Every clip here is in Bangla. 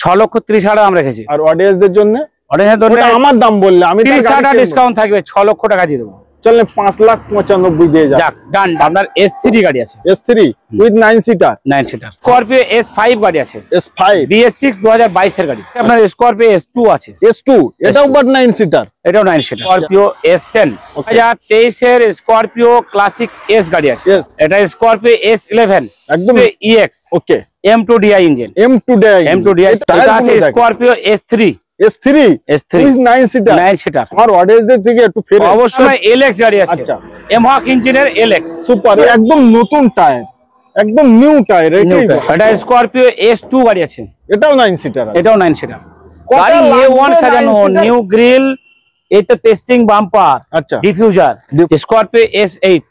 6,30,000 দাম রেখেছি। আর অডিয়েন্সদের জন্য আমার দাম বললে আমি 30,000 টাকা ডিসকাউন্ট থাকবে, 6 লক্ষ টাকা দিয়ে দেবো। চলেন 5,95,000 দিয়ে যাক। ডান। আপনার S3 গাড়ি আছে, S3 with 9 seater. Scorpio S5 গাড়ি আছে, S5 BS6 2022 এর গাড়ি। আপনার স্করপিও S2 আছে, S2 এটাও বাট 9 সিটার, এটাও 9 সিটার। স্করপিও S10 2023 এর স্করপিও ক্লাসিক S গাড়ি আছে, এটা স্করপিও S11 একদম EX। ওকে, M2DI ইঞ্জিন, M2DI এটা আছে। Scorpio S3 with 9 seater. আমার অডিয়েন্সদের থেকে একটু ফেরে অবশ্যই LX গাড়ি আছে। আচ্ছা, এমহাক ইঞ্জিনের LX সুপার, একদম নতুন টায়ার, একদম নিউ টায়ার। এটা স্করপিও S2 গাড়ি আছে, এটাও 9 সিটার, এটাও 9 সিটার গাড়ি। A1 সাজানো, নিউ গ্রিল, এই তো টেস্টিং বাম্পার, আচ্ছা diffuser. Scorpio S8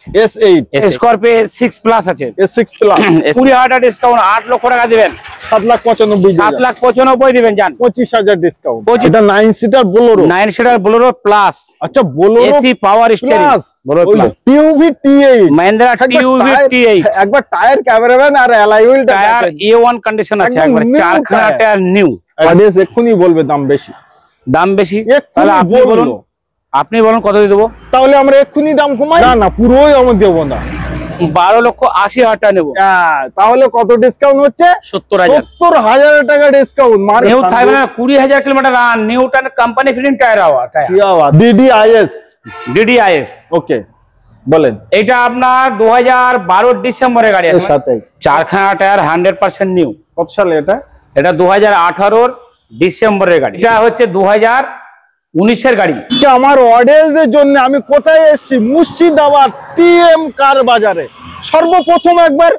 Scorpio S6 plus আছে, S6 প্লাস 20,000 ডিসকাউন্ট, 8 লক্ষ টাকা দিবেন, 7,95,000 দিবেন, জান 25,000 ডিসকাউন্ট। এটা 9 seater Bolero, 9 seater Bolero plus. আচ্ছা, Bolero AC power steering, Bolero plus, TUV T8 Mahindra TUV T8। একবার টায়ার ক্যামেরাম্যান আর alloy wheel tyre A1 condition আছে, একবার 4 খানা টায়ার নিউ। অডিয়েন্স এক্ষুনি বলবে দাম বেশি, তাহলে আপনি বলুন কত দিয়ে দেবো? তাহলে আমরা এক্ষুনি দাম কমাই না, পুরোই আমরা দেবো না, 12,80,000 টাকা নেবো। তাহলে কত ডিসকাউন্ট হচ্ছে? 70,000 টাকা ডিসকাউন্ট। নিউ থাকবে না, 20,000 kilometre run, new tyre, company fitting tyre. DDIS ওকে, বলেন। এটা আপনার 2012 ডিসেম্বরের গাড়ি আছে, 4 খানা টায়ার, 100% নিউ। কত সালে এটা? এটা 2018 ডিসেম্বরের গাড়ি। এটা হচ্ছে 2019 এর গাড়ি। আমার অডিয়েন্সদের জন্য আমি কোথায় এসেছি? মুর্শিদাবাদ TM কার বাজারে। সর্বপ্রথম একবার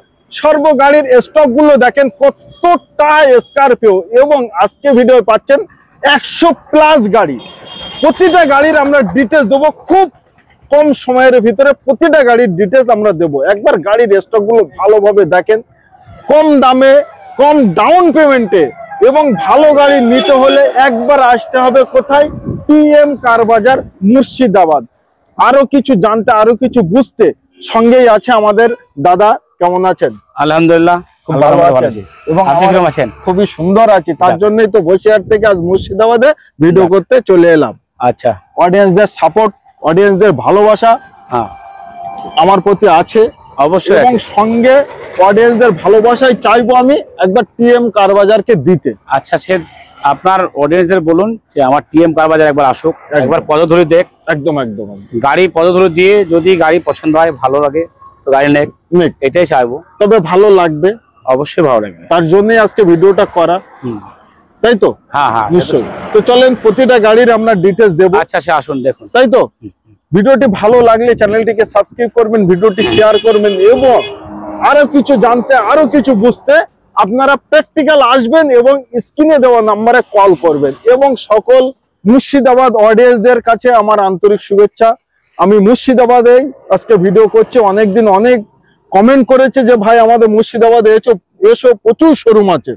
গাড়ির স্টক গুলো দেখেন, কতটা স্করপিও, এবং আজকে ভিডিও পাচ্ছেন 100 প্লাস গাড়ি। প্রতিটা গাড়ির আমরা ডিটেলস দেবো, খুব কম সময়ের ভিতরে প্রতিটা গাড়ির ডিটেলস আমরা দেবো। একবার গাড়ির স্টক গুলো ভালোভাবে দেখেন, কম দামে, কম ডাউন পেমেন্টে, এবং ভালো গাড়ি নিতে হলে একবার আসতে হবে কোথায়? TM কার বাজার, মুর্শিদাবাদ। আরো কিছু জানতে, আরো কিছু বুঝতে সঙ্গেই আছে আমাদের দাদা। কেমন আছেন? আলহামদুলিল্লাহ, খুব ভালো আছি। এবং আপনি কেমন আছেন? খুবই সুন্দর আছি, তার জন্যই তো বসিরহাট থেকে আজ মুর্শিদাবাদে ভিডিও করতে চলে এলাম। আচ্ছা, অডিয়েন্সদের সাপোর্ট, অডিয়েন্সদের ভালোবাসা আমার প্রতি আছে অবশ্যই, এবং সঙ্গে অডিয়েন্সদের ভালোবাসাই চাইবো আমি একবার TM কার বাজারকে দিতে। আচ্ছা, সে আপনার অডিয়েন্সদের বলুন যে আমার TM কার বাজার একবার আসুক, একবার পদধূলি দেখ। একদম গাড়ি পদধূলি দিয়ে যদি গাড়ি পছন্দ হয়, ভালো লাগে তো গাড়ি নেক, এটাই চাইবো। তবে ভালো লাগবে, অবশ্যই ভালো লাগবে, তার জন্যই আজকে ভিডিওটা করা, তাই তো? হ্যাঁ, নিশ্চয়ই। তো চলেন প্রতিটা গাড়ির আমরা ডিটেলস দেবো। আচ্ছা, সে আসুন দেখুন, তাই তো? ভিডিওটি ভালো লাগলে চ্যানেলটিকে সাবস্ক্রাইব করবেন, ভিডিওটি শেয়ার করবেন, এবং আরো কিছু জানতে, আরো কিছু বুঝতে আপনারা প্র্যাকটিক্যাল আসবেন এবং স্ক্রিনে দেওয়া নাম্বারে কল করবেন। এবং সকল মুর্শিদাবাদ অডিয়েন্সদের কাছে আমার আন্তরিক শুভেচ্ছা। আমি মুর্শিদাবাদেই আজকে ভিডিও করছি। অনেকদিন অনেক কমেন্ট করেছে যে ভাই আমাদের মুর্শিদাবাদে এসো, প্রচুর শোরুম আছে।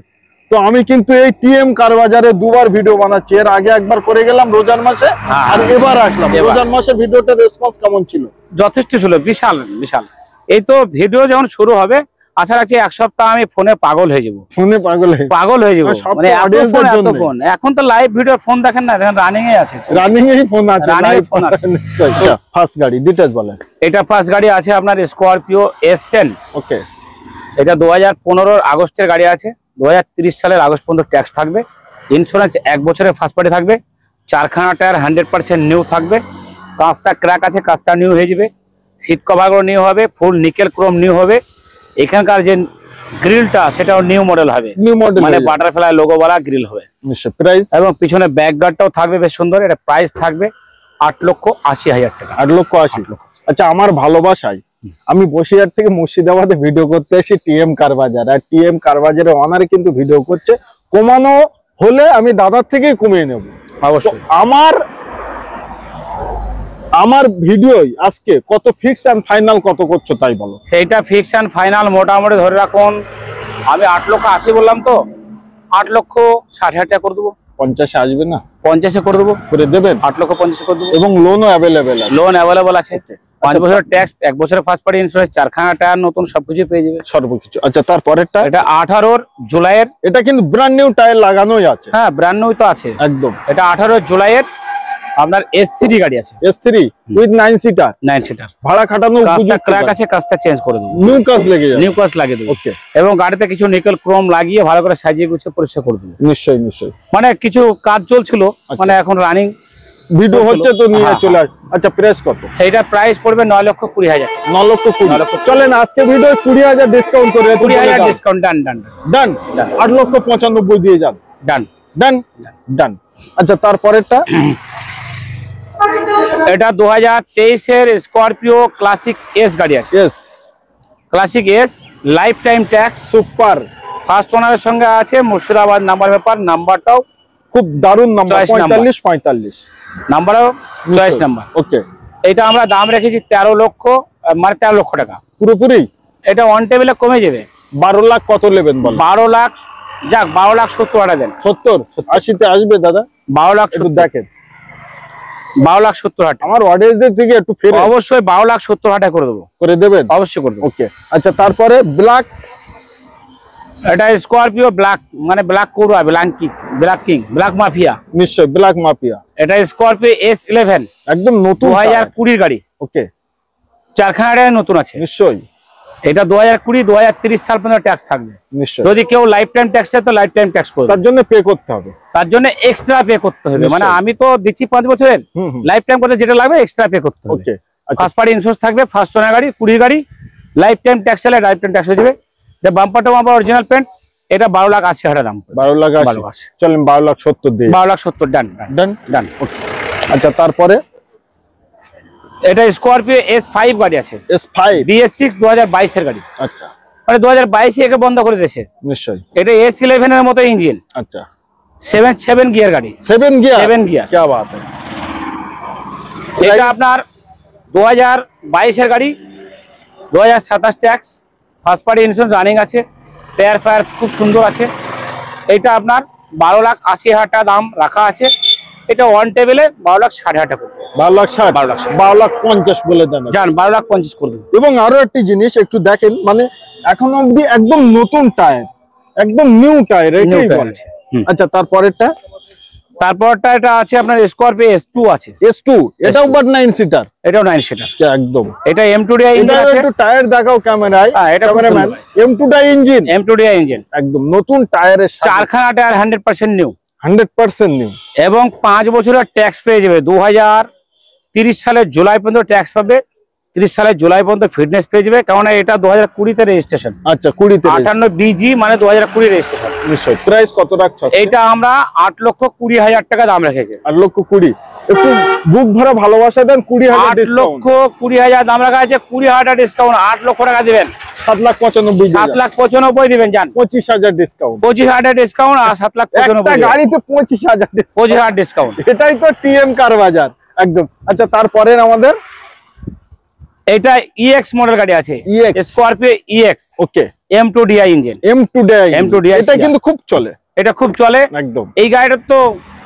তো আমি কিন্তু এই TM কার বাজারে দুবার ভিডিও বানাচ্ছি। এর আগে একবার করে গেলাম রোজার মাসে, আর এবার আসলাম। রোজার মাসে ভিডিওটার রেসপন্স কেমন ছিল? যথেষ্ট ছিল, বিশাল। এই তো ভিডিও যখন শুরু হবে, আশা রাখছি 1 সপ্তাহ আমি ফোনে পাগল হয়ে যাবো, পাগল হয়ে যাবো। মানে এখন তো লাইভ ভিডিও ফোন দেখেন না, রানিং এ আছে, ফার্স্ট গাড়ি ডিটেইলস বলেন। এটা ফার্স্ট গাড়ি আছে আপনার স্করপিও S10। ওকে, এটা 2015 আগস্টের গাড়ি আছে, 2030 সালের আগস্ট পর্যন্ত ট্যাক্স থাকবে, ইন্স্যুরেন্স 1 বছরের ফার্স্ট পার্টি থাকবে, 4 খানা টায়ার 100% নিউ থাকবে, কাঁচটা ক্র্যাক আছে, কাঁচটা নিউ হয়ে যাবে, সিট কভারগুলো নিউ হবে, ফুল নিকেল ক্রোম নিউ হবে। এখানকার যে গ্রিলটা সেটাও নিউ মডেল হবে, মানে বাটারফ্লাই লোগো वाला গ্রিল হবে। প্রাইস এবং পিছনে ব্যাক গার্ডটাও থাকবে বেশ সুন্দর। এটা প্রাইস থাকবে 8,80,000 টাকা। 8,80,000। আচ্ছা, আমার ভালোবাসায় আমি বসিরহাট থেকে মুর্শিদাবাদে ভিডিও করতে এসেছি TM কার বাজার, আর TM কার বাজারের ওনারে কিন্তু ভিডিও করছে। কমানো হলে আমি দাদার থেকেই কমিয়ে নেব অবশ্যই। আমার ভিডিওই আজকে কত ফিক্স এন্ড ফাইনাল কত করছো তাই বলো? সেইটা ফিক্স এন্ড ফাইনাল মোটামুটি ধরে রাখুন, আমি 8,80,000 বললাম, তো 8,60,000 টাকা করে দেবো। 50 আসবে না? 50-এ করে দেবো, করে দেবেন? 8,50,000 করে দেবো। এবং লোনও অ্যাভেলেবেল আছে? লোন অ্যাভেলেবল আছে, 5 বছরের ট্যাক্স, 1 বছরের ফার্স্ট পার্টি ইন্স্যুরেন্স, 4খানা টায়ার নতুন, সবকিছু পেয়ে যাবে সর্বকিছু। আচ্ছা, তারপরেরটা? এটা 18 জুলাইয়ের। এটা কিন্তু ব্র্যান্ড নিউ টায়ার লাগানোই আছে? হ্যাঁ, ব্র্যান্ড নিউ তো আছে একদম। এটা 18 জুলাইয়ের আপনার S3 গাড়ি আছে, S3 উইথ 9 সিটার, 9 সিটার। ভাড়া খাটানো কাজটা উপযুক্ত? ক্র্যাক আছে, কাজটা চেঞ্জ করে দেবো, নিউ কাজ লেগে যাবে? নিউ কাজ লাগিয়ে দেবো। ওকে। এবং গাড়িতে কিছু নিকেল ক্রোম লাগিয়ে ভালো করে সাজিয়ে গুছিয়ে পরিষ্কার করে দেবো। নিশ্চয়ই নিশ্চয়ই। মানে কিছু কাজ চলছিল, মানে এখন রানিং ভিডিও হচ্ছে তো নিয়ে হ্যাঁ, চলে আসবে। আচ্ছা, প্রাইস কত? এইটা প্রাইস পড়বে 9,20,000। 9,20,000। চলেন আজকে ভিডিও 20,000 ডিসকাউন্ট করে 20,000 ডিসকাউন্ট। ডান ডান ডান। 8,95,000 দিয়ে যান। ডান ডান ডান। আচ্ছা, তারপরেরটা? এটা 2023-এর স্করপিও ক্লাসিক এস গাড়ি আছে। Yes, Classic S, lifetime tax, super. First ওনারের সঙ্গে আছে, মুর্শিদাবাদ নাম্বার ব্যাপার, নাম্বারটাও খুব দারুণ নাম্বার, Choice number। 45 নাম্বারও চয়েস নাম্বার। ওকে। এটা আমরা দাম রেখেছি 13 লক্ষ, মানে 13 লক্ষ টাকা পুরোপুরি? এটা অন টেবিলে কমে যাবে। 12 লাখ কত নেবেন বল? 12 লাখ, যাক 12,70,000 দেন। 70 80-তে আসবে দাদা? 12,70,000 একটু দেখেন। 12,70,000 আমার অডিয়েন্সদের থেকে একটু ফেরে অবশ্যই 12,70,000 করে দেবো, করে দেবেন? অবশ্যই করে দেবো। ওকে। আচ্ছা, তারপরে ব্ল্যাক? এটা স্করপিও ব্ল্যাক, মানে ব্ল্যাক কোরুয়া, ব্ল্যাক কিং, ব্ল্যাক মাফিয়া। নিশ্চয়, ব্ল্যাক মাফিয়া। এটা স্করপিও S11 একদম নতুন 2020 গাড়ি। ওকে। 4খানা টায়ার নতুন আছে। নিশ্চয়ই এটা 2020 2030 সাল পর্যন্ত ট্যাক্স থাকবে। নিশ্চয়। যদি কেউ লাইফ টাইম ট্যাক্স চায় তো লাইফ টাইম ট্যাক্স করবে, তার জন্য পে করতে হবে? তার জন্য এক্সট্রা পে করতে হবে। মানে নিশ্চয়ই। আমি তো দিচ্ছি 5 বছরের, লাইফ টাইম করতে যেটা লাগবে এক্সট্রা পে করতে হবে। ওকে। ফার্স্ট পার্টি ইন্স্যুরেন্স থাকবে, ফার্স্ট ওনার গাড়ি, 20 গাড়ি, লাইফ টাইম ট্যাক্স চাইলে লাইফ টাইম ট্যাক্স হয়ে যাবে। যে bumper to bumper original paint, এটা 12,80,000 দাম। 12,80,000। চলেন 12,70,000 দিয়ে। 12,70,000 ডান ডান ডান। ওকে। আচ্ছা, তারপরে? এটা স্করপিও S5 গাড়ি আছে, S5 BS6 2022 এর গাড়ি। আচ্ছা, মানে 2022 একে বন্ধ করে দিয়েছে। নিশ্চয়ই। এটা S11 এর মতো ইঞ্জিন, আচ্ছা, 7 গিয়ার গাড়ি। 7 গিয়ার? 7 গিয়ার। কি বাত है। এটা আপনার 2022 এর গাড়ি, 2027 tax, first party insurance running আছে, টায়ার ফায়ার খুব সুন্দর আছে। এটা আপনার 12,80,000 টাকা দাম রাখা আছে। এটা ওয়ান টেবিলে 12,60,000 টাকা করবে। 12,60,000? 12,60,000 12,50,000 বলে দেন। যান 12,50,000 করে দেবো। এবং আরো একটি জিনিস একটু দেখেন, মানে এখন অবধি একদম নতুন টায়ার, একদম নিউ টায়ার এটাই বলে। আচ্ছা, তারপরেরটা? তারপরটা এটা আছে আপনার স্করপিও S2 আছে। S2 এটাও বাট 9 সিটার? এটাও 9 সিটার একদম। এটা M2DI ইঞ্জিন এটা আছে। একটু টায়ার দেখাও ক্যামেরায়। হ্যাঁ, এটা cameraman. M2DI engine? M2DI engine একদম নতুন টায়ারের সাথে 4খানা টায়ার 100% নিউ, 100% নিউ। এবং 5 বছরের ট্যাক্স পেয়ে যাবে। 2030 সালের জুলাই পর্যন্ত ট্যাক্স পাবে, 30 সালের জুলাই পর্যন্ত ফিটনেস পেয়ে যাবে। কারণ এটা 2020-তে রেজিস্ট্রেশন। আচ্ছা, 20-তে 58 BG, মানে 2020 রেজিস্ট্রেশন। নিশ্চয়। প্রাইস কত রাখছো? এটা আমরা 8,20,000 টাকা দাম রেখেছি। 8,20,000। একটু বুক ভরা ভালোবাসা দেন। 20,000 ডিসকাউন্ট। 8,20,000 দাম রাখা আছে, 20,000 টাকা ডিসকাউন্ট, 8 লক্ষ টাকা দিবেন। 7,95,000। 7,95,000 দিবেন। যান 25,000 ডিসকাউন্ট। 25,000 ডিসকাউন্ট আর 7,95,000 একটা গাড়িতে 25,000 ডিসকাউন্ট। 25,000 ডিসকাউন্ট। এটাই তো টিএম কার বাজার একদম। আচ্ছা, তারপরে আমাদের এটা EX মডেল গাড়ি আছে, EX স্করপিও EX। ওকে। M2DI engine. M2DI এটা কিন্তু খুব চলে। এটা খুব চলে একদম। এই গাড়িটা তো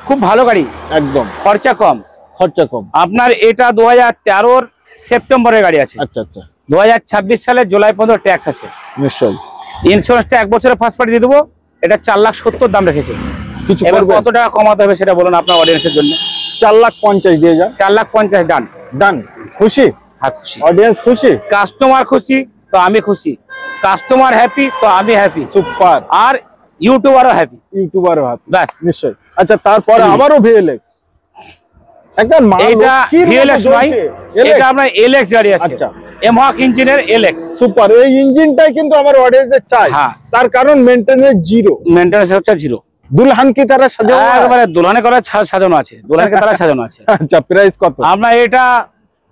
খুব ভালো গাড়ি, একদম খরচা কম। খরচা কম। আপনার এটা 2013 সেপ্টেম্বরের গাড়ি আছে। আচ্ছা আচ্ছা। 2026 সালের জুলাই পর্যন্ত ট্যাক্স আছে। নিশ্চয়ই। ইন্স্যুরেন্সটা 1 বছরের ফার্স্ট পার্টি দিয়ে দেবো। এটা 4,70,000 দাম রেখেছে। কিছু এবার করবে? কত টাকা কমাতে হবে সেটা বলুন আপনার অডিয়েন্সের জন্য। 4,50,000 দিয়ে যান। 4,50,000 ডান ডান। খুশি? হ্যাঁ, খুশি। অডিয়েন্স খুশি? কাস্টমার খুশি তো আমি খুশি, কাস্টমার হ্যাপি তো আমি হ্যাপি, সুপার। আর ইউটিউবারও হ্যাপি। ইউটিউবার হাত ব্যাস। নিশ্চয়ই। আচ্ছা, তারপরে আবারও VLX। একটা মাল এটা কি VLX নয়, এটা আপনার LX গাড়ি আছে। আচ্ছা। এমহাক ইঞ্জিনের LX। সুপার। এই ইঞ্জিনটাই কিন্তু আমার অডিয়েন্সে চাই। হ্যাঁ। তার কারণ মেইনটেনেন্স জিরো, মেইনটেনেন্স হচ্ছে জিরো। দুলহান কি তারা সাজানো? একেবারে দুলহানে করা সাজানো আছে, দুলহানকে তারা সাজানো আছে। আচ্ছা, প্রাইস কত? আপনার এটা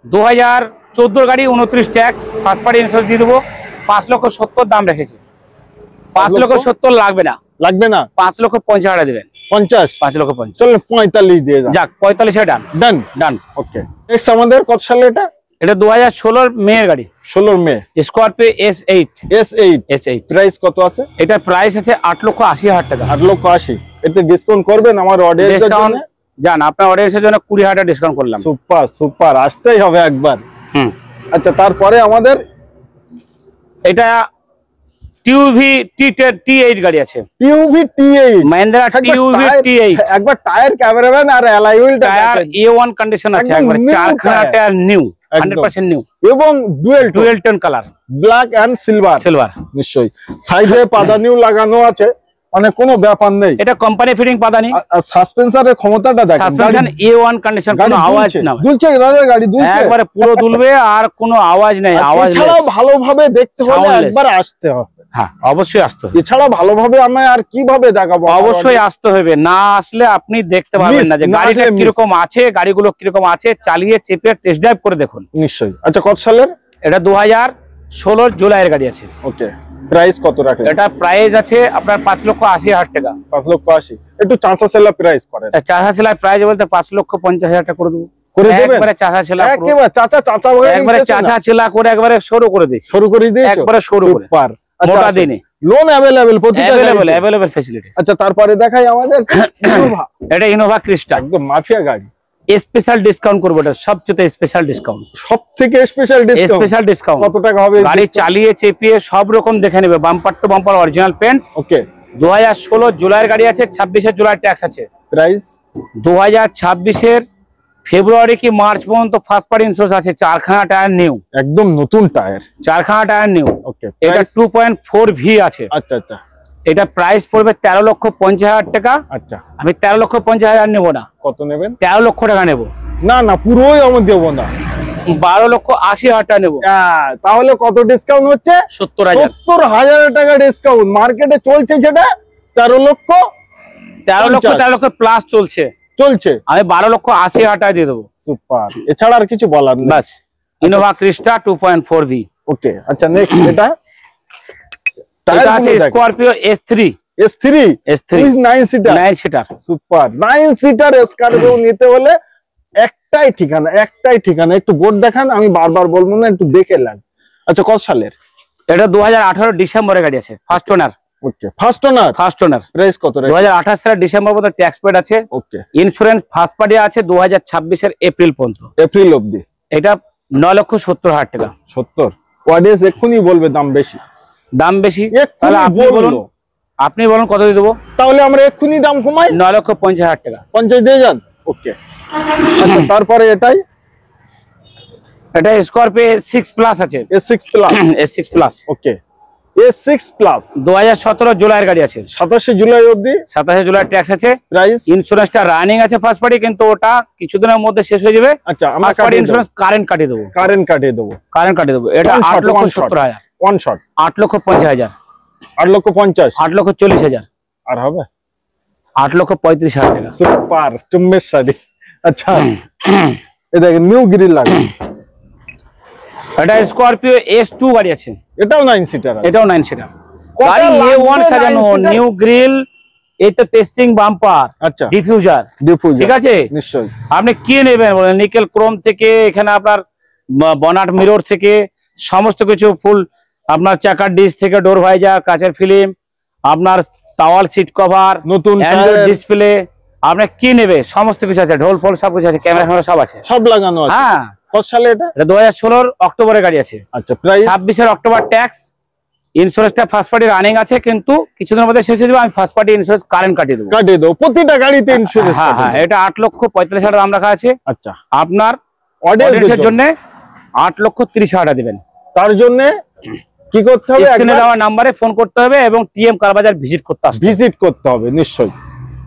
2014 গাড়ি, 29 ট্যাক্স, ফার্স্ট পার্টি ইন্স্যুরেন্স দিয়ে দেবো। 5,70,000 দাম রেখেছে। 5,70,000 লাগবে না, লাগবে না। 5,50,000 দেবেন। 50? 5,50,000 চলেন 45 দিয়ে যান। যাক 45 ডান ডান ডান। ওকে। নেক্সট আমাদের কত সালে এটা? এটা 2016 মেয়ের গাড়ি, 16 মে। Scorpio S8। S8 S8 price কত আছে? এটা প্রাইস আছে 8,80,000 টাকা। 8,80,000। এটা ডিসকাউন্ট করবেন আমার অডিয়েন্সের ডিসকাউন্ট জন্য? জান আপনার অডিয়েন্সের জন্য 20,000 টাকা ডিসকাউন্ট করলাম। সুপার সুপার, আসতেই হবে একবার। হুম। আচ্ছা, তারপরে আমাদের এটা টিউভি T8 গাড়ি আছে, TUV T8, Mahindra TUV T8। একবার টায়ার, ক্যামেরাম্যান আর অ্যালয় হুইলটা টায়ার A1 কন্ডিশন আছে, একদম একবার new চারখানা টায়ার। টায়ার নিউ, একদম। 100% নিউ, এবং dual dual tone colour, black and silver. Silver. নিশ্চয়ই সাইডে পাদানিও লাগানো আছে, মানে কোনো ব্যাপার নেই। এটা কোম্পানি ফিটিং পাদানি। সাসপেনশনের ক্ষমতাটা দেখেন, সাসপেনশন A1 কন্ডিশন, কোনো আওয়াজ না, দুলছে দাদা, গাড়ি দুলছে একবারে পুরো দুলবে আর কোনো আওয়াজ নাই। আওয়াজ এছাড়াও ভালোভাবে দেখতে হলে Soundless। একবার আসতে হবে। হ্যাঁ, অবশ্যই আসতে হবে, এছাড়া ভালোভাবে আমি আর কিভাবে দেখাবো? অবশ্যই আসতে হবে। না আসলে আপনি দেখতে পারবেন না যে না গাড়িটা আসলে miss। কিরকম আছে, গাড়িগুলো কিরকম আছে, চালিয়ে চেপে টেস্ট ড্রাইভ করে দেখুন। নিশ্চয়ই। আচ্ছা, কত সালের? এটা 2016 জুলাইয়ের গাড়ি আছে। ওকে, প্রাইস কত রাখেন? এটা প্রাইস আছে আপনার 5,80,000 টাকা। 5,80,000। একটু চান্সা সেলা প্রাইস করেন। চাষা ছেলার প্রাইস বলতে 5,50,000 টাকা করে দেবো। করে দেবেন? একবারে চাষা ছেলা, একেবারে চাচা বলে একবারে চাষা ছেলা করে একবারে শুরু করে দিয়েছি, শুরু করে দিয়েছো? একবারে শুরু করে। সুপার। মোটা দিনে লোন अवेलेबल প্রতিটা গাড়িতে? Available facility. আচ্ছা, তারপরে দেখাই আমাদের ইনোভা। এটা ইনোভা ক্রিস্টা, একদম মাফিয়া গাড়ি। স্পেশাল ডিসকাউন্ট করবো, এটা সবচেয়ে স্পেশাল ডিসকাউন্ট, সবথেকে স্পেশাল ডিসকাউন্ট। Special discount. কত টাকা হবে? গাড়ি চালিয়ে চেপিয়ে সব রকম দেখে নেবে, bumper to bumper original paint. Okay. 2016 জুলাইয়ের গাড়ি আছে, 26 জুলাই ট্যাক্স আছে। প্রাইস 2026 ফেব্রুয়ারি কি মার্চ পর্যন্ত ফার্স্ট পার্টি ইন্স্যুরেন্স আছে, চারখানা টায়ার নিউ, একদম নতুন টায়ার। চারখানা টায়ার নিউ। ওকে। এটা 2.4V আছে। আচ্ছা আচ্ছা এটা প্রাইস পড়বে 13,50,000 টাকা। আচ্ছা, আমি 13,50,000 নেবো না, কত নেবেন? 13 লক্ষ টাকা নেবো। না না, পুরোই আমি দেবো না, 12,80,000 টাকা নেবো। তাহলে কত ডিসকাউন্ট হচ্ছে? 70,000। 70,000 টাকা ডিসকাউন্ট। মার্কেটে চলছে সেটা 13 লক্ষ 13 লক্ষ প্লাস চলছে, চলছে। আমি 12,80,000 টাকা দিয়ে দেবো। সুপার, এছাড়া আর কিছু বলার নেই। বাস, ইনোভা ক্রিস্টা 2.4V। ওকে। আচ্ছা, নেক্সট এটা এটা আছে Scorpio S3 9 seater. 9 seater. Super 9 seater Scorpio নিতে হলে একটাই ঠিকানা। একটু বোর্ড দেখান, আমি বারবার বলবো না, একটু দেখে লাগ। আচ্ছা, কত সালের? এটা 2018 ডিসেম্বরের গাড়ি আছে, ফার্স্ট ওনার। ওকে, ফার্স্ট ওনার। প্রাইস কত রে? 2028 সালের ডিসেম্বর পর্যন্ত ট্যাক্স পেড আছে। ওকে। ইন্স্যুরেন্স ফার্স্ট পার্টি আছে 2026 এপ্রিল পর্যন্ত। এপ্রিল অবধি। এটা 9,70,000 টাকা। 70। অডিয়েন্স এক্ষুনি বলবে দাম বেশি। দাম বেশি? তাহলে আপনি বলুন কত দিয়ে দেবো? তাহলে আমরা এক্ষুনি দাম কমাই, 9,50,000 টাকা। 50 দিয়ে যান। ওকে। আচ্ছা, তারপরে এটা স্করপিও S6 প্লাস আছে। S6 plus. S6 plus. ওকে। S6 প্লাস 2017 জুলাইয়ের গাড়ি আছে, 27 জুলাই অবধি। 27 জুলাই ট্যাক্স আছে। প্রাইস? ইন্স্যুরেন্সটা রানিং আছে ফার্স্ট পার্টি, কিন্তু ওটা কিছুদিনের মধ্যে শেষ হয়ে যাবে। আচ্ছা, আমরা ফার্স্ট পার্টি ইন্স্যুরেন্স কারেন্ট কাটিয়ে দেবো। কারেন্ট কাটিয়ে দেবো। এটা 8,70,000। One shot 8,50,000। 8,50,000। 8,40,000। আর হবে? 8,35,000 টাকা। সুপার, চুম্বেশ শাড়ি। আচ্ছা, এই দেখেন নিউ গ্রিল লাগে। এটা স্করপিও S2 গাড়ি আছে, এটাও 9 সিটার। এটাও 9 সিটার কত গাড়ি। A1 লাগবে সাজানো, 9 সিটার? নিউ গ্রিল, এই তো টেস্টিং বাম্পার, আচ্ছা, ডিফিউজার, ঠিক আছে। নিশ্চয়ই। আপনি কি নেবেন বলেন? নিকেল ক্রোম থেকে এখানে আপনার বনাট মিরর থেকে সমস্ত কিছু ফুল, আপনার চাকার ডিস থেকে ডোর ভাইজার, কাচের ফিল্ম, আপনার টাওয়াল সিট কভার, নতুন অ্যান্ড্রয়েড ডিসপ্লে, আপনি কি নেবে সমস্ত কিছু আছে, ঢোল ফোল সব কিছু আছে, ক্যামেরা সব আছে, সব লাগানো আছে। হ্যাঁ। কত সালে এটা? এটা 2016 অক্টোবরের গাড়ি আছে। আচ্ছা, প্রাইস? 26 October tax. ইন্স্যুরেন্সটা ফার্স্ট পার্টি রানিং আছে, কিন্তু কিছুদিনের মধ্যে শেষ হয়ে যাবে। আমি ফার্স্ট পার্টি ইন্স্যুরেন্স কারেন্ট কাটিয়ে দেবো। প্রতিটা গাড়িতে ইন্স্যুরেন্স। হ্যাঁ, এটা 8,45,000 দাম রাখা আছে। আচ্ছা, আপনার অডিয়েন্সের জন্য 8,30,000 টাকা দিবেন। তার জন্য কি করতে হবে? স্ক্রিনে দেওয়া নম্বরে ফোন করতে হবে এবং টিএম কারবাজার ভিজিট করতে হবে। নিশ্চয়ই।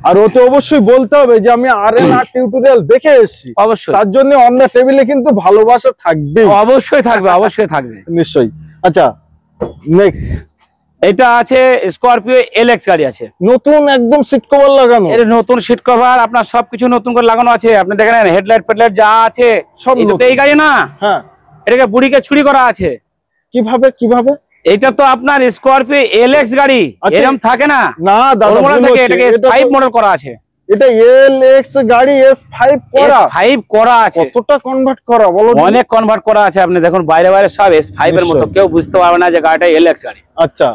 আর ওতে অবশ্যই বলতে হবে যে আমি RNR টিউটোরিয়াল দেখে এসেছি। অবশ্যই। তার জন্য অন দ্য টেবিলে কিন্তু ভালোবাসা থাকবে। অবশ্যই থাকবে। নিশ্চয়ই। আচ্ছা, নেক্সট এটা আছে স্করপিও LX গাড়ি আছে, নতুন একদম সিট কভার লাগানো। এর নতুন সিট কভার, আপনার সবকিছু নতুন করে লাগানো আছে। আপনি দেখেন হেডলাইট ফেডলাইট যা আছে সব নতুন। এই গাড়ি না, হ্যাঁ। এটাকে বুড়িকে ছুরি করা আছে। কিভাবে? এটা তো আপনার স্করপিও LX গাড়ি, এরকম থাকে না। না দাদা, এটাকে S5 মডেল করা আছে। এটা LX গাড়ি S5 করা আছে। কতটা কনভার্ট করা বলো? অনেক কনভার্ট করা আছে। আপনি দেখুন বাইরে সব S5 এর মতো, কেউ বুঝতে পারবে না যে গাড়িটা LX গাড়ি। আচ্ছা,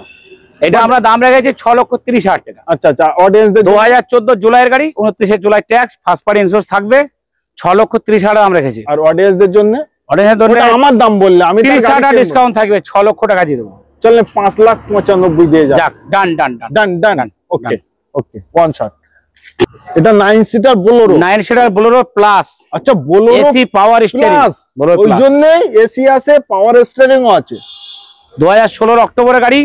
এটা আমরা দাম রেখেছি 6,30,000 টাকা। আচ্ছা আচ্ছা, অডিয়েন্সদের 2014 জুলাইয়ের গাড়ি, 29 July tax, first party insurance থাকবে, 6,30,000 দাম রেখেছি। আর অডিয়েন্সদের জন্য অডিয়েন্সের ওটা আমার দাম বললে আমি 30,000 ডিসকাউন্ট থাকবে, 6 লক্ষ টাকা দিয়ে দেবো। চলে 5,95,000 দিয়ে যাক, ডান ডান ডান ডান ডান। ওকে ওকে, ওয়ান শট। এটা 9 seater Bolero, 9 seater Bolero plus. আচ্ছা, Bolero AC power steering, Bolero ওই প্লাস। জন্যই এসি আছে, পাওয়ার স্টিয়ারিংও আছে। 2016 অক্টোবরের গাড়ি,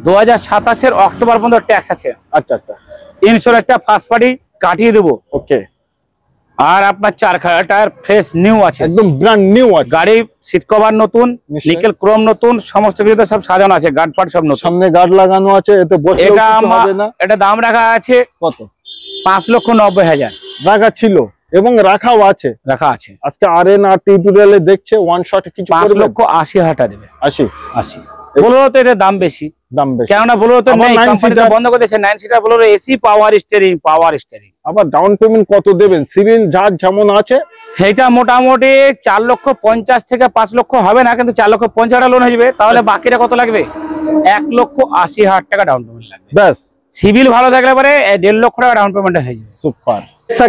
2027 অক্টোবর পর্যন্ত ট্যাক্স আছে। আচ্ছা আচ্ছা, ইন্স্যুরেন্সটা ফার্স্ট পার্টি কাটিয়ে দেবো। ওকে। আর আপনার 4 টায়ার ফ্রেশ নিউ আছে, একদম ব্র্যান্ড নিউ আছে। গাড়ি সিট কভার নতুন, নিশ্চয়ই। নিকেল ক্রোম নতুন, সমস্ত কিছু সব সাজানো আছে, গার্ড ফার্ড সব নতুন। সামনে গার্ড লাগানো আছে, এতে বসে এটা হবে না। এটা দাম রাখা আছে কত? 5,90,000 রাখা ছিল এবং রাখাও আছে, রাখা আছে। আজকে আরএন আর টিউটোরিয়ালে দেখছে ওয়ান শটে কিছু করবে। 5,80,000 টাকা দেবে। 80 বলোরো তো এটা দাম বেশি, দাম বেশি। কেননা বলোরো তো আবার নেই, 9 কোম্পানি তো সিটার। বন্ধ করে দিয়েছে। 9 seater বলোরো, AC power steering, power steering. আবার ডাউন পেমেন্ট কত দেবেন? সিভিল যার যেমন আছে এটা মোটামুটি 4,50,000 থেকে 5 লক্ষ হবে না, কিন্তু 4,50,000 লোন হয়ে যাবে। তাহলে বাকিটা কত লাগবে? 1,80,000 টাকা ডাউন পেমেন্ট লাগবে। ব্যাস, সিভিল ভালো থাকলে পরে 1.5 লক্ষ টাকা ডাউন পেমেন্ট হয়ে যাবে। সুপার।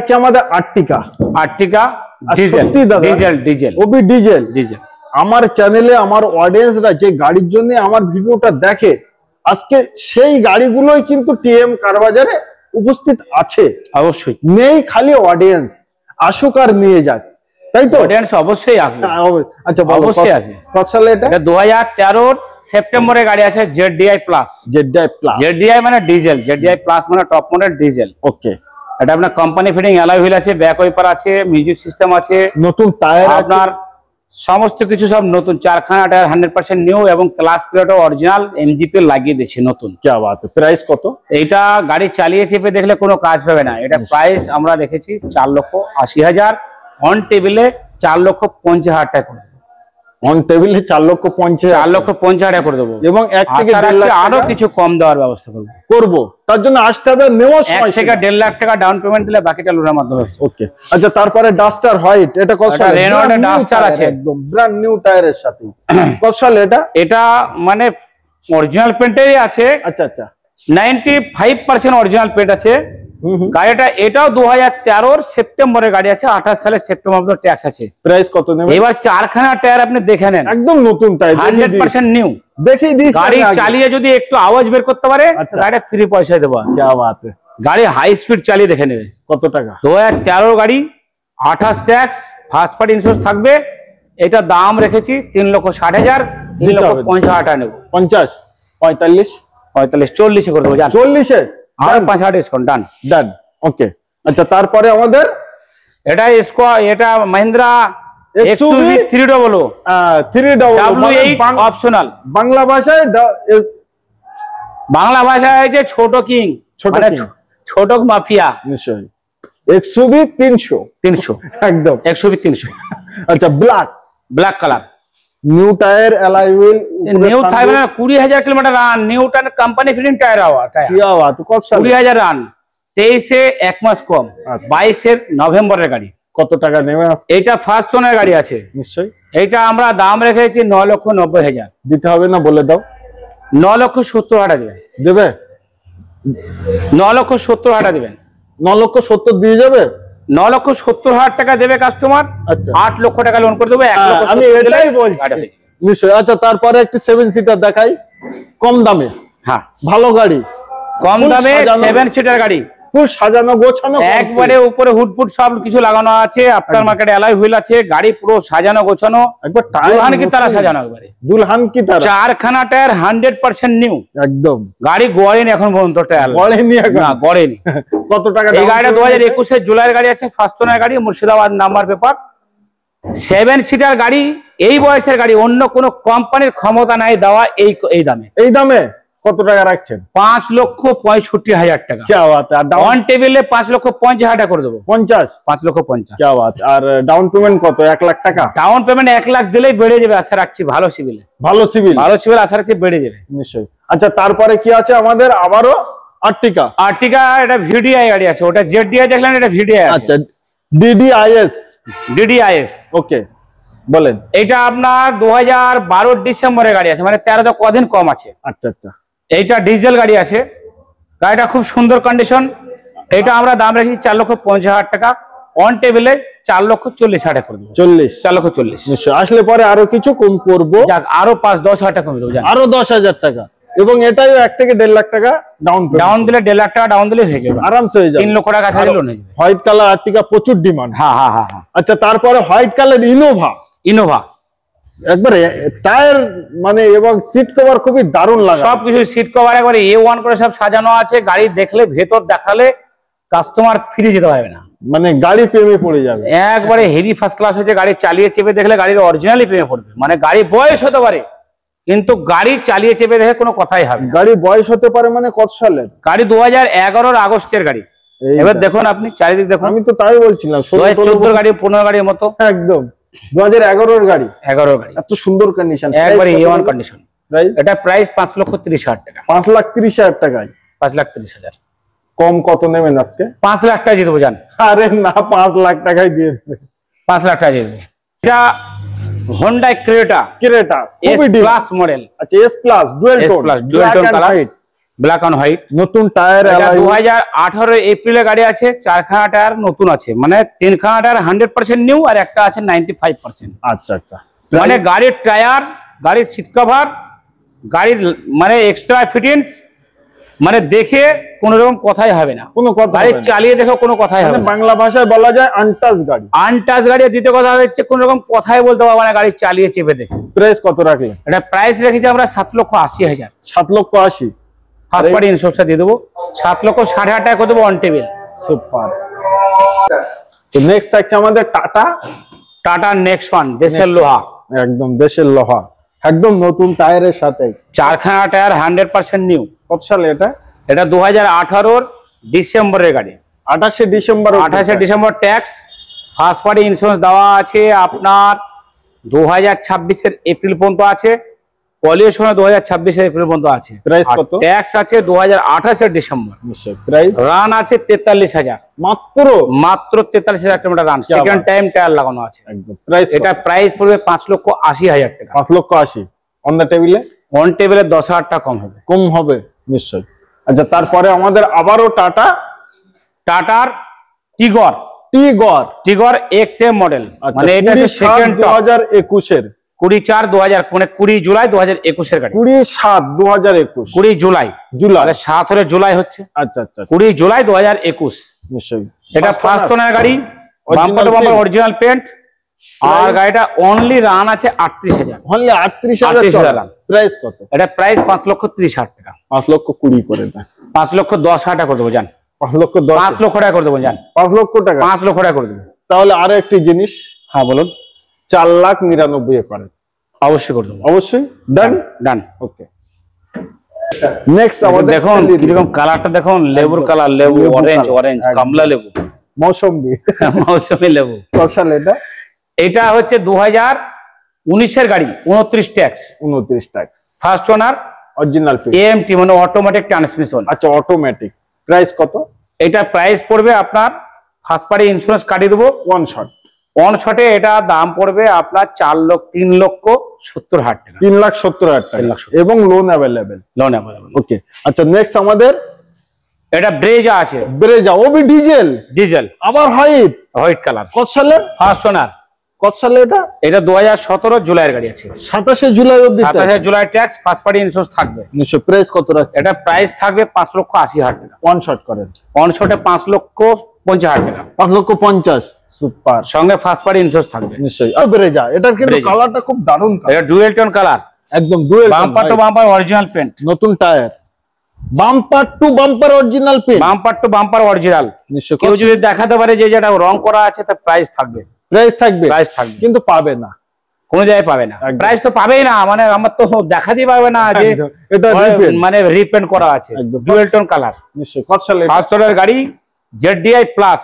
কি আমাদের আর্টিকা, আর্টিকা আর ডিজেল, সত্যি দাদা, ডিজেল ডিজেল ওবি ডিজেল। ডিজেল। আমার চ্যানেলে আমার অডিয়েন্সরা যে গাড়ির জন্য আমার ভিডিওটা দেখে, আজকে সেই গাড়িগুলোই কিন্তু টিএম কার বাজারে উপস্থিত আছে। অবশ্যই নেই খালি অডিয়েন্স, আসুক আর নিয়ে যাক, তাই তো? অডিয়েন্স অবশ্যই আসবে। আচ্ছা, অবশ্যই আছে। কত সালে এটা? 2013 সেপ্টেম্বরে গাড়ি আছে, ZDI plus. ZI plus, ZDI মানে ডিজেল, ZDI প্লাস মানে টপ মডেল ডিজেল। ওকে। এটা আপনার কোম্পানি ফিটিং অ্যালয় হুইল আছে, ব্যাক ওয়াইপার আছে, মিউজিক সিস্টেম আছে, নতুন টায়ার আপনার সমস্ত কিছু সব নতুন, 4খানা টায়ার 100% নিউ এবং ক্লাস প্লেটও অরিজিনাল এমজিপি লাগিয়ে দিয়েছে নতুন। কি বাত, প্রাইস কত? এইটা গাড়ি চালিয়ে চেপে দেখলে কোনো কাজ পাবে না। এটা প্রাইস আমরা রেখেছি 4,80,000, অন টেবিলে 4,50,000 টাকা করে দেবো। অন টেবিলে 4,50,000, 4,50,000 টাকা করে দেবো। এবং 1 থেকে আশা 1.5 রাখছি লাখ আরো কিছু কম দেওয়ার ব্যবস্থা করবো। করব, তার জন্য আসতে হবে, নেওয়ার 1 সময় থেকে 1.5 লাখ টাকা ডাউন পেমেন্ট দিলে বাকিটা লোনের মাধ্যমে। ওকে। আচ্ছা, তারপরে ডাস্টার হোয়াইট, এটা কত সালে? রেনোল্ড ডাস্টার আছে, একদম ব্র্যান্ড নিউ টায়ারের সাথে। কত সালে এটা? এটা মানে অরিজিনাল পেন্টেরই আছে। আচ্ছা আচ্ছা, 95% অরিজিনাল পেন্ট আছে গাড়িটা। এটাও 2013 সেপ্টেম্বরের গাড়ি আছে, 28 সালের সেপ্টেম্বর ট্যাক্স আছে। প্রাইস কত নেবে? এবার 4খানা টায়ার আপনি দেখে নেন, একদম নতুন টায়ার, 100% নিউ। দেখিয়ে দিই গাড়ি চালিয়ে যদি একটু আওয়াজ বের করতে পারে, আচ্ছা। গাড়িটা ফ্রি পয়সায় দেবো। কি বাত, গাড়ি হাই স্পিড চালিয়ে দেখে নেবে। কত টাকা? 2013 গাড়ি, 28 ট্যাক্স, ফার্স্ট পার্টি ইন্স্যুরেন্স থাকবে। এটা দাম রেখেছি 3,60,000, 3,50,000 টাকা নেবো। 50, 45, 45, 40 করে দেবো। 40-এ আর 5,000 ডিসকাউন্ট ডান। ডান, ওকে। আচ্ছা, তারপরে আমাদের এটা এটা মহিন্দ্রা XUV 300 300 অপশনাল। বাংলা ভাষায় বাংলা ভাষায় হয়েছে ছোট কিং, ছোট মানে কিং। ছোট মাফিয়া। নিশ্চয়ই। XUV 300 একদম। 120-300 আচ্ছা, black, black colour, new tyre, alloy wheel, new থাকবে না। 20,000 kilometre run, Newton company fitting tyre হওয়া। কি বাত, কত সালে? 20,000 রান, 23-এ 1 মাস কম, আচ্ছা। 22-এর নভেম্বরের গাড়ি। কত টাকা নেবে? এইটা ফার্স্ট ওনার গাড়ি আছে। নিশ্চয়ই। এইটা আমরা দাম রেখেছি 9,90,000। দিতে হবে না, বলে দাও। 9,70,000 টাকা দেবেন। দেবে? 9,70,000 টাকা দেবেন। 9,70,000 দিয়ে যাবে? 9,70,000 টাকা দেবে কাস্টমার। আচ্ছা, 8 লক্ষ টাকা লোন করে দেবো। 1,70,000 আমি এটাই বলছি। নিশ্চয়ই। আচ্ছা, তারপরে একটি 7 সিটার দেখাই, কম দামে। হ্যাঁ, ভালো গাড়ি, কম ফুল দামে সাজানো। 7 সিটার গাড়ি, খুব সাজানো গোছানো, একবারে উপরে হুডফুট সব কিছু লাগানো আছে। আপনার মার্কেটে অ্যালয় হুইল আছে, গাড়ি পুরো সাজানো গোছানো, একবার দুলহান কি তারা সাজানো একবারে। দুলহান কি তারা, 4খানা টায়ার 100% নিউ। একদম গাড়ি গড়েনি এখন পর্যন্ত টায়ার গড়েনি এখন? না, গড়েনি। কত টাকা? এই গাড়িটা 2021-এর জুলাইয়ের গাড়ি আছে, ফার্স্ট ওনার গাড়ি, মুর্শিদাবাদ নাম্বার পেপার, 7 সিটার গাড়ি। এই বয়সের গাড়ি, অন্য কোনো কোম্পানির ক্ষমতা নাই দেওয়া এই দামে। এই দামে কত টাকা রাখছেন? 5,65,000 টাকা। কি বাত, আর অন টেবিলে 5,50,000 টাকা করে দেবো। 50, 5,50,000। কি বাত। আর ডাউন পেমেন্ট কত? 1 লাখ টাকা? ডাউন পেমেন্ট 1 লাখ দিলেই বেড়ে যাবে, আশা রাখছি। ভালো সিভিলে, ভালো সিভিল, ভালো সিভিল আশা রাখছি বেড়ে যাবে। নিশ্চয়ই। আচ্ছা, তারপরে কি আছে আমাদের? আবারও আর্টিকা। আর্টিকা, এটা VDI গাড়ি আছে। ওটা ZDI দেখলেন, এটা VDI আছে। আচ্ছা, DDIS, DDIS, ওকে, বলেন। এটা আপনার 2012 ডিসেম্বরের গাড়ি আছে, মানে 13 কদিন কম আছে। আচ্ছা আচ্ছা, এইটা ডিজেল গাড়ি আছে, গাড়িটা খুব সুন্দর কন্ডিশন। এটা আমরা দাম রেখেছি 4,50,000 টাকা, অন টেবিলে 4,40,000 করে দেবো। 4,40,000 নিশ্চয় আসলে পরে আরো কিছু কম করবো, যাক আরো 5-10,000 টাকা কমে দেবো, আরো 10,000 টাকা। এবং এটাও 1 থেকে 1.5 লাখ টাকা ডাউন দিলে 1.5 লাখ টাকা ডাউন দিলে হয়ে যাবে, আরামসে হয়ে যাবে। 3 লক্ষ টাকা কাছে লোন হয়ে যাবে। হোয়াইট কালার আর্টিকা প্রচুর ডিমান্ড। হ্যাঁ হ্যাঁ হ্যাঁ। আচ্ছা, তারপরে হোয়াইট কালার ইনোভা একবারে টায়ার মানে এবং সিট কভার খুবই দারুণ লাগে, সবকিছু সিট কভার একবারে A1 করে সব সাজানো আছে। গাড়ি দেখলে ভেতর দেখালে কাস্টমার ফিরে যেতে পারবে না, মানে গাড়ি প্রেমে পড়ে যাবে। একবারে হেভি ফার্স্ট ক্লাস হয়েছে। গাড়ি চালিয়ে চেপে দেখলে গাড়ির অরিজিনালি প্রেমে পড়বে। মানে গাড়ি বয়স হতে পারে কিন্তু গাড়ি চালিয়ে চেপে দেখে কোনো কথাই হবে না। গাড়ি বয়স হতে পারে মানে কত সালের গাড়ি 2011 আগস্টের গাড়ি। এবার দেখুন আপনি চারিদিক দেখুন, আমি তো তাই বলছিলাম 2014 গাড়ি 15 গাড়ির মতো, একদম 2011 গাড়ি, 11 গাড়ি, এত সুন্দর কন্ডিশন, একবারে A1 কন্ডিশন। প্রাইস এটা প্রাইস 5,30,000 টাকা, 5,30,000 টাকায়। 5,30,000 কম কত নেবেন আজকে? 5 লাখ টাকা দিয়ে দেবো জান। আরে না, 5 লাখ টাকায় দিয়ে দেবে। 5 লাখ টাকা দিয়ে দেবো। এটা হোন্ডা ক্রেটা খুবই প্লাস মডেল। আচ্ছা, S plus dual tone colour, black and white, নতুন টায়ার। 2018 এপ্রিলে গাড়ি আছে, 4খানা টায়ার নতুন আছে, মানে 3খানা টায়ার 100% নিউ আর একটা আছে 95%। আচ্ছা আচ্ছা, মানে গাড়ির টায়ার, গাড়ির সিট কভার, গাড়ির মানে এক্সট্রা ফিটিংস, মানে দেখে কোনো রকম কথাই হবে না, কোনো কথা গাড়ি চালিয়ে দেখো কোনো কথাই হবে না। বাংলা ভাষায় বলা যায় আনটাচ গাড়ি। আনটাচ গাড়ি, দ্বিতীয় কথা হচ্ছে কোনো রকম কথাই বলতে পারবো না গাড়ি চালিয়ে চেপে দেখে। প্রাইস কত রাখলেন? এটা প্রাইস রেখেছি আমরা 7,80,000। 7,80,000 ফার্স্ট পার্টি ইন্স্যুরেন্সটা দিয়ে দেবো। 7,60,000 টাকা করে দেবো অন টেবিল। সুপার। তো নেক্সট থাকছে আমাদের টাটা নেক্সন, দেশের লোহা, একদম দেশের লোহা, একদম নতুন টায়ারের সাথে, 4খানা টায়ার 100% নিউ। কত সালে এটা? এটা 2018 ডিসেম্বরের গাড়ি। 28 December tax, first party insurance দেওয়া আছে আপনার 2026 এপ্রিল পর্যন্ত আছে, পলিউশন 2026 এপ্রিল পর্যন্ত আছে। প্রাইস কত? ট্যাক্স আছে 2028 ডিসেম্বর। নিশ্চয়। প্রাইস? রান আছে 43,000, মাত্র 43,000 kilometre run, second time tyre লাগানো আছে। একদম। প্রাইস? এটা প্রাইস পড়বে 5,80,000 টাকা। 5,80,000 অন দ্য টেবিলে? অন টেবিলে 10,000 টাকা কম হবে। নিশ্চয়। আচ্ছা, তারপরে আমাদের আবারও টাটার টিগর XM মডেল, মানে এটা সেকেন্ড 2021 এর 20 জুলাই 2021 এর গাড়ি। 20 জুলাই 7 হলে জুলাই হচ্ছে। আচ্ছা আচ্ছা, 20 জুলাই 2021। নিশ্চয়ই। এটা ফার্স্ট ওনার গাড়ি, bumper to bumper original paint, আর গাড়িটা অনলি রান আছে 38,000। Only 38,000 run. প্রাইস কত? এটা প্রাইস 5,30,000 টাকা। 5,20,000 করে দেন। 5,10,000 টাকা করে দেবো জান। 5,10,000 5 লক্ষ টাকা করে দেবো জান। 5 লক্ষ টাকা? 5 লক্ষ টাকা করে দেবো। তাহলে আরো একটি জিনিস। হ্যাঁ বলুন। 4,99,000 করেন। অবশ্যই করে দেবো। অবশ্যই। ডান। ওকে। নেক্সট আমাদের দেখুন কিরকম কালারটা দেখুন, লেবুর কালার, লেবু অরেঞ্জ, কমলা লেবু, মৌসুমী লেবু। কত সালে এটা? এটা হচ্ছে 2019 এর গাড়ি, 29 tax. First owner, original paint, AMT মানে অটোমেটিক ট্রান্সমিশন। আচ্ছা, অটোমেটিক। প্রাইস কত? এটা প্রাইস পড়বে আপনার, ফার্স্ট পার্টি ইন্স্যুরেন্স কাটিয়ে দেবো ওয়ান শটে। এটা দাম পড়বে আপনার 3,70,000 টাকা। 3,70,000 টাকা এবং লোন অ্যাভেলেবেল। ওকে। আচ্ছা, নেক্সট আমাদের এটা ব্রেজা আছে, ওবি ডিজেল, আবার হোয়াইট কালার। কত সালে? First owner. কত সালে এটা? এটা 2017 জুলাইয়ের গাড়ি আছে। 27 জুলাই অবধি? 27 July tax, first party insurance থাকবে। নিশ্চয়। প্রাইস কত রাখছে? এটা প্রাইস থাকবে 5,80,000 টাকা। ওয়ান শট করেন। ওয়ান শটে 5,50,000 টাকা। 5,50,000। সুপার। সঙ্গে ফার্স্ট পার্টি ইন্স্যুরেন্স থাকবে। নিশ্চয়ই। ব্রেজা, এটার কিন্তু কালারটা খুব দারুণ। এটা ডুয়েল টোন কালার, একদম dual, bumper to bumper original paint, নতুন tyre, bumper to bumper original paint, bumper to bumper original. নিশ্চয়ই। কেউ যদি দেখাতে পারে যে যেটা রং করা আছে, তার প্রাইস থাকবে, কিন্তু পাবে না, কোনো জায়গায় পাবে না। প্রাইস তো পাবেই না, মানে আমার তো দেখাতেই পারবে না যে এটা মানে রিপেন্ট করা আছে। Dual tone colour. নিশ্চয়ই। কত সালে? ফার্স্ট ওনার গাড়ি, ZDI plus,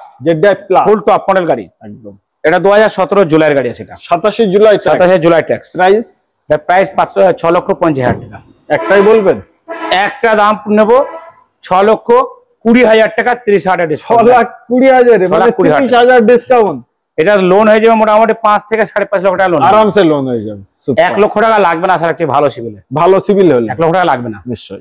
full top model গাড়ি। একদম। এটা 2017 জুলাইয়ের গাড়ি আছে। এটা 27 জুলাই ট্যাক্স। প্রাইস 6,50,000 টাকা। একটাই বলবেন? একটা দাম নেব 6,20,000 টাকা, 30,000 ডিসকাউন্ট। 6,20,000 মানে 30,000 ডিসকাউন্ট। এটা লোন হয়ে যাবে মোটামুটি 5 থেকে 5.5 লক্ষ টাকা লোন, আরামসে লোন হয়ে যাবে। 1 লক্ষ টাকা লাগবে না। আশা রাখছি ভালো সিভিল হলে 1 লক্ষ টাকা লাগবে না। নিশ্চয়ই।